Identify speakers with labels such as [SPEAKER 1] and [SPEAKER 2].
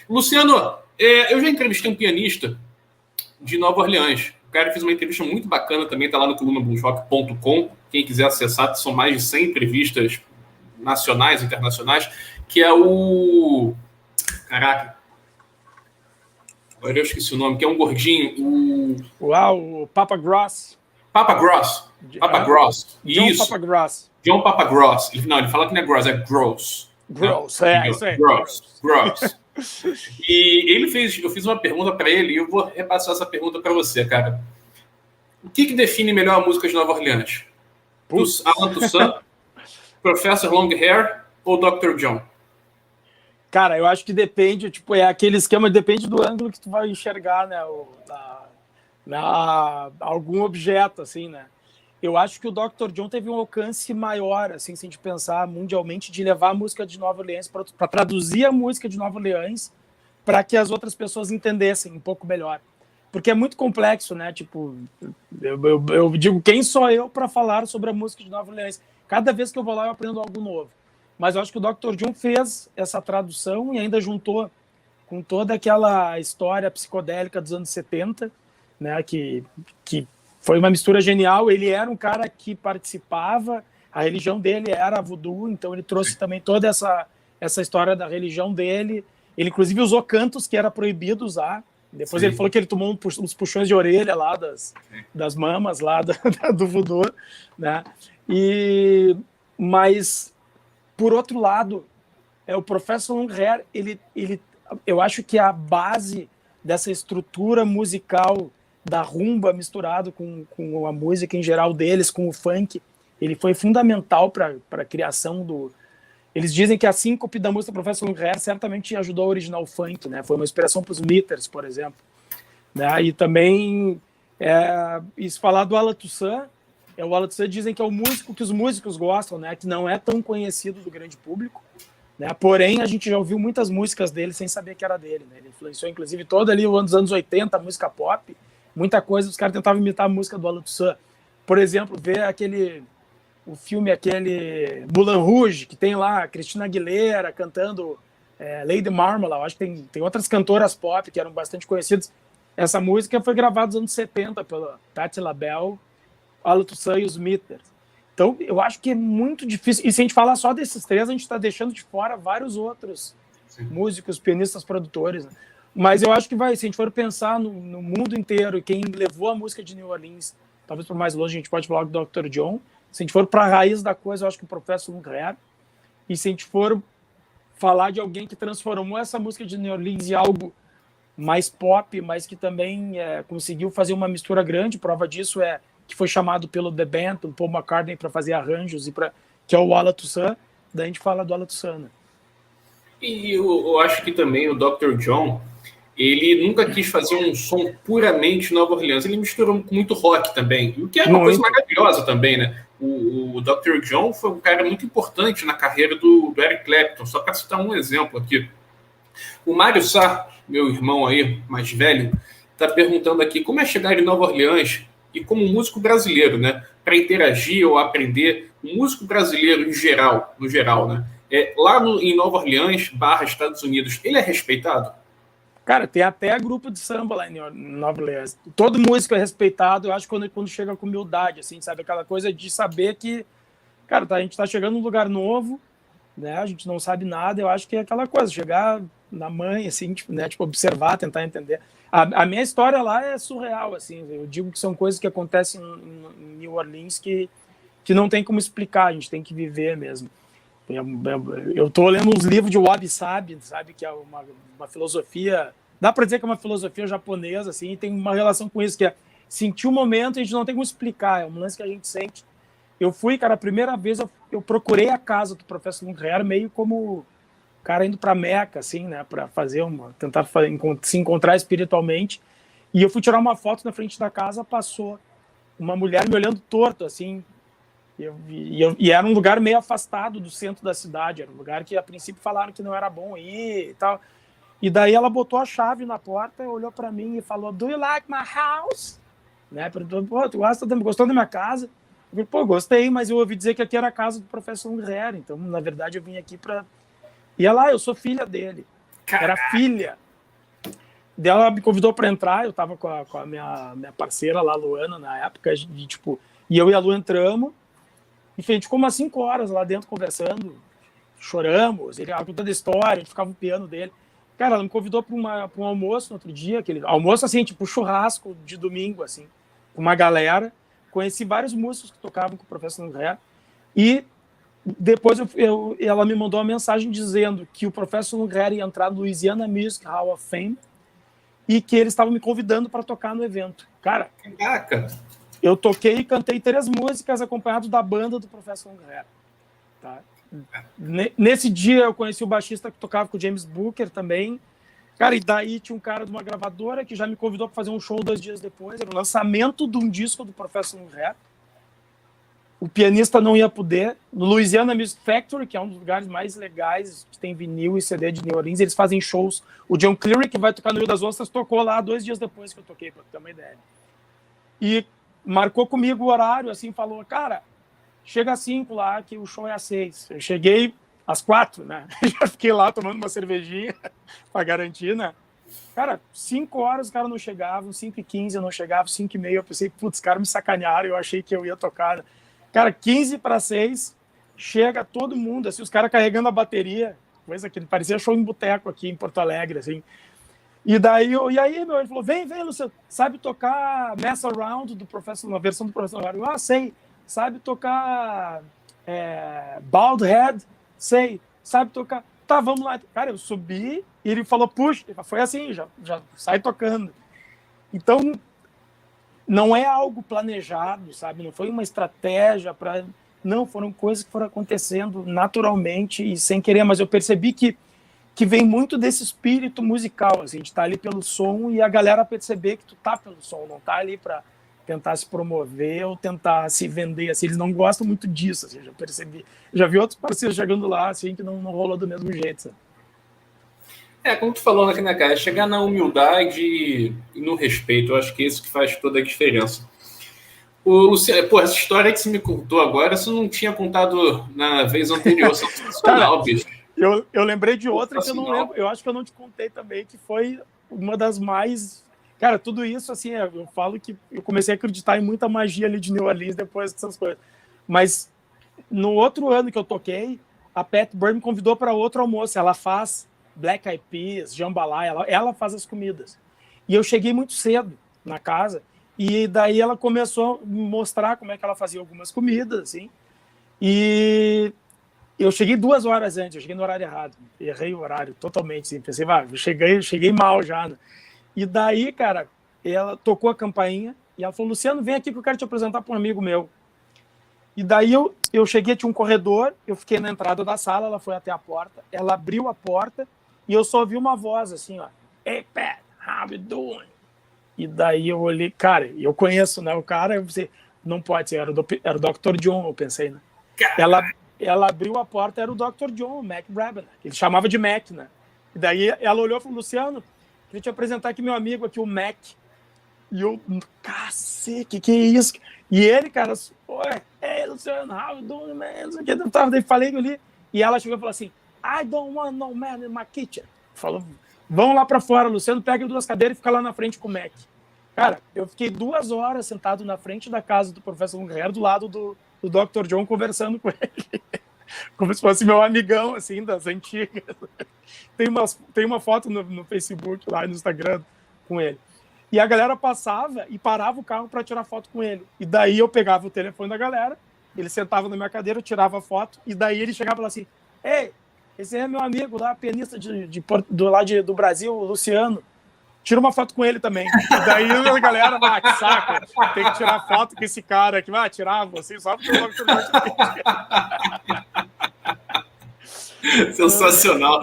[SPEAKER 1] Luciano, eu já entrevistei um pianista de Nova Orleans. O cara fez uma entrevista muito bacana também, está lá no colunaBluesrock.com. Quem quiser acessar, são mais de 100 entrevistas nacionais, internacionais, que é o... Caraca. Agora eu esqueci o nome, que é um gordinho.
[SPEAKER 2] O Papa Gross.
[SPEAKER 1] Papa Gross.
[SPEAKER 2] John
[SPEAKER 1] Isso.
[SPEAKER 2] Papa Gross.
[SPEAKER 1] John Papa Gross. Não, ele fala que não é Gross, é Gross.
[SPEAKER 2] Gross, isso aí.
[SPEAKER 1] Gross. E eu fiz uma pergunta para ele e eu vou repassar essa pergunta para você, cara. O que define melhor a música de Nova Orleans? Alan Toussaint, Professor Longhair ou Dr. John?
[SPEAKER 2] Cara, eu acho que depende, é aquele esquema, depende do ângulo que tu vai enxergar, né, algum objeto, assim, né. Eu acho que o Dr. John teve um alcance maior, assim, se a gente pensar mundialmente, de levar a música de Nova Orleans para traduzir a música de Nova Orleans para que as outras pessoas entendessem um pouco melhor. Porque é muito complexo, né? Eu digo, quem sou eu para falar sobre a música de Nova Orleans? Cada vez que eu vou lá, eu aprendo algo novo. Mas eu acho que o Dr. John fez essa tradução e ainda juntou com toda aquela história psicodélica dos anos 70, né? Que foi uma mistura genial. Ele era um cara que participava, a religião dele era voodoo, então ele trouxe também toda essa história da religião dele. Ele, inclusive, usou cantos que era proibido usar. Depois ele falou que ele tomou uns puxões de orelha lá das mamas lá do voodoo, né? Mas, por outro lado, o Professor Longhair, eu acho que a base dessa estrutura musical da rumba misturado com a música em geral deles, com o funk, ele foi fundamental para a criação do... Eles dizem que a síncope da música do Professor Longhair certamente ajudou a originar o funk, né? Foi uma inspiração para os Meters, por exemplo. Né? E também, isso falar do Alan Toussaint, o Alan Toussaint dizem que é o músico que os músicos gostam, né? Que não é tão conhecido do grande público, né? Porém, a gente já ouviu muitas músicas dele sem saber que era dele, né? Ele influenciou, inclusive, todo ali os anos 80, a música pop, muita coisa, os caras tentavam imitar a música do Alan Toussaint. Por exemplo, ver o filme Moulin Rouge, que tem lá a Christina Aguilera cantando Lady Marmalade. Eu acho que tem outras cantoras pop que eram bastante conhecidas. Essa música foi gravada nos anos 70 pela Patti LaBelle, Alan Toussaint e os Meters. Então, eu acho que é muito difícil. E se a gente falar só desses três, a gente está deixando de fora vários outros músicos, pianistas, produtores. Né? Mas eu acho que se a gente for pensar no mundo inteiro, e quem levou a música de New Orleans, talvez por mais longe, a gente pode falar do Dr. John. Se a gente for para a raiz da coisa, eu acho que o Professor Longhair. E se a gente for falar de alguém que transformou essa música de New Orleans em algo mais pop, mas que também conseguiu fazer uma mistura grande, prova disso que foi chamado pelo The Band, pelo Paul McCartney, para fazer arranjos, que é o Alan Toussaint. Daí a gente fala do Alan Toussaint. Né?
[SPEAKER 1] E eu acho que também o Dr. John, ele nunca quis fazer um som puramente Nova Orleans. Ele misturou com muito rock também, o que é uma coisa maravilhosa também, né? O Dr. John foi um cara muito importante na carreira do Eric Clapton. Só para citar um exemplo aqui. O Mário Sá, meu irmão aí, mais velho, está perguntando aqui como é chegar em Nova Orleans e como músico brasileiro, né? Para interagir ou aprender. O músico brasileiro no geral, né? Lá em Nova Orleans, Estados Unidos, ele é respeitado?
[SPEAKER 2] Cara, tem até grupo de samba lá em Nova Orleans. Todo músico é respeitado, eu acho, quando chega com humildade, assim, sabe? Aquela coisa de saber que, cara, a gente tá chegando num lugar novo, né? A gente não sabe nada, eu acho que é aquela coisa, chegar na mãe, assim, né? Observar, tentar entender. A minha história lá é surreal, assim, eu digo que são coisas que acontecem em New Orleans que não tem como explicar, a gente tem que viver mesmo. Eu estou lendo uns livros de Wabi Sabi, sabe, que é uma filosofia, dá para dizer que é uma filosofia japonesa, assim, e tem uma relação com isso, que é sentir o momento e a gente não tem como explicar, é um lance que a gente sente. Eu fui, cara, a primeira vez eu procurei a casa do Professor Longhair meio como cara indo para Meca, assim, né, para tentar se encontrar espiritualmente, e eu fui tirar uma foto na frente da casa, passou uma mulher me olhando torto, assim, e era um lugar meio afastado do centro da cidade, era um lugar que a princípio falaram que não era bom ir e tal. E daí ela botou a chave na porta, olhou para mim e falou: "Do you like my house?" Né? Perguntou: "Pô, tu gostou da minha casa?" Eu falei: "Pô, gostei, mas eu ouvi dizer que aqui era a casa do Professor Longhair, então na verdade eu vim aqui para..." E ela: "Eu sou filha dele." Era filha. Daí ela me convidou para entrar, eu tava com a minha parceira lá, Luana, na época, e eu e a Lu entramos, e a gente ficou umas 5 horas lá dentro conversando, choramos, ele contando a história, a gente ficava no piano dele. Cara, ela me convidou para um almoço no outro dia, almoço assim, tipo churrasco de domingo, assim, com uma galera. Conheci vários músicos que tocavam com o Professor Lungher, e depois ela me mandou uma mensagem dizendo que o Professor Lungher ia entrar no Louisiana Music Hall of Fame e que eles estavam me convidando para tocar no evento. Cara,
[SPEAKER 1] caraca,
[SPEAKER 2] eu toquei e cantei 3 músicas acompanhado da banda do Professor Lungher. Tá? Nesse dia eu conheci o baixista que tocava com o James Booker também. Cara, e daí tinha um cara de uma gravadora que já me convidou para fazer um show 2 dias depois. Era o lançamento de um disco do Professor Lungher. O pianista não ia poder. No Louisiana Music Factory, que é um dos lugares mais legais, que tem vinil e CD de New Orleans, eles fazem shows. O John Cleary, que vai tocar no Rio das Ostras, tocou lá 2 dias depois que eu toquei, para ter uma ideia. E marcou comigo o horário, assim, falou, cara, chega às 5 lá, que o show é às 6. Eu cheguei às 4, né? Já fiquei lá tomando uma cervejinha para garantir, né? Cara, 5 horas os caras não chegavam, 5h15 eu não chegava, 5h30 eu pensei, putz, os caras me sacanearam, eu achei que eu ia tocar. Cara, 15:06, chega todo mundo, assim, os caras carregando a bateria, coisa que parecia show em boteco aqui em Porto Alegre, assim. E daí, ele falou, vem, Luciano, sabe tocar Mess Around do Professor, uma versão do Professor Lungher? Ah, sei. Sabe tocar Bald Head? Sei. Sabe tocar... Tá, vamos lá. Cara, eu subi e ele falou, puxa, foi assim, já sai tocando. Então, não é algo planejado, sabe? Não foi uma estratégia para... Não, foram coisas que foram acontecendo naturalmente e sem querer, mas eu percebi que vem muito desse espírito musical, assim, a gente tá ali pelo som e a galera perceber que tu tá pelo som, não tá ali para tentar se promover ou tentar se vender, assim, eles não gostam muito disso, assim, já percebi. Já vi outros parceiros chegando lá, assim, que não rolou do mesmo jeito, sabe?
[SPEAKER 1] Como tu falou aqui, né, cara, chegar na humildade e no respeito, eu acho que é isso que faz toda a diferença. O Luciano, pô, essa história que você me contou agora, você não tinha contado na vez anterior, sensacional, bicho.
[SPEAKER 2] Eu lembrei de outra que eu não lembro, eu acho que eu não te contei também, que foi uma das mais... Cara, tudo isso, assim, eu falo que eu comecei a acreditar em muita magia ali de New Orleans depois dessas coisas. Mas no outro ano que eu toquei, a Pat Burn me convidou para outro almoço. Ela faz Black Eyed Peas, jambalaya, ela faz as comidas. E eu cheguei muito cedo na casa, e daí ela começou a me mostrar como é que ela fazia algumas comidas, assim. E eu cheguei 2 horas antes, eu cheguei no horário errado. Errei o horário totalmente, assim. Pensei, eu cheguei mal já, né? E daí, cara, ela tocou a campainha e ela falou, Luciano, vem aqui que eu quero te apresentar para um amigo meu. E daí eu cheguei, tinha um corredor, eu fiquei na entrada da sala, ela foi até a porta, ela abriu a porta e eu só ouvi uma voz assim, ó, hey, Pat, how you doing? E daí eu olhei, cara, eu conheço, né, o cara, eu pensei, não pode ser, era o Dr. John, eu pensei, né? Ela abriu a porta, era o Dr. John, o Mac Braben, ele chamava de Mac, né? E daí ela olhou e falou, Luciano, queria te apresentar aqui meu amigo aqui, o Mac. E eu, cacete, que é isso? E ele, cara, hey, Luciano, how you doing, man? Daí falei ali, e ela chegou e falou assim, I don't want no man in my kitchen. Falou, vão lá pra fora, Luciano, pega 2 cadeiras e fica lá na frente com o Mac. Cara, eu fiquei 2 horas sentado na frente da casa do Professor Lungher, do lado do Dr. John, conversando com ele. Como se fosse meu amigão, assim, das antigas. Tem uma foto no Facebook, lá no Instagram, com ele. E a galera passava e parava o carro para tirar foto com ele. E daí eu pegava o telefone da galera, ele sentava na minha cadeira, eu tirava a foto, e daí ele chegava lá assim, ei, esse é meu amigo lá, pianista do Brasil, o Luciano. Tira uma foto com ele também. E daí a galera, que saco, tem que tirar foto com esse cara aqui. Vai tirar você, só porque eu
[SPEAKER 1] Sensacional.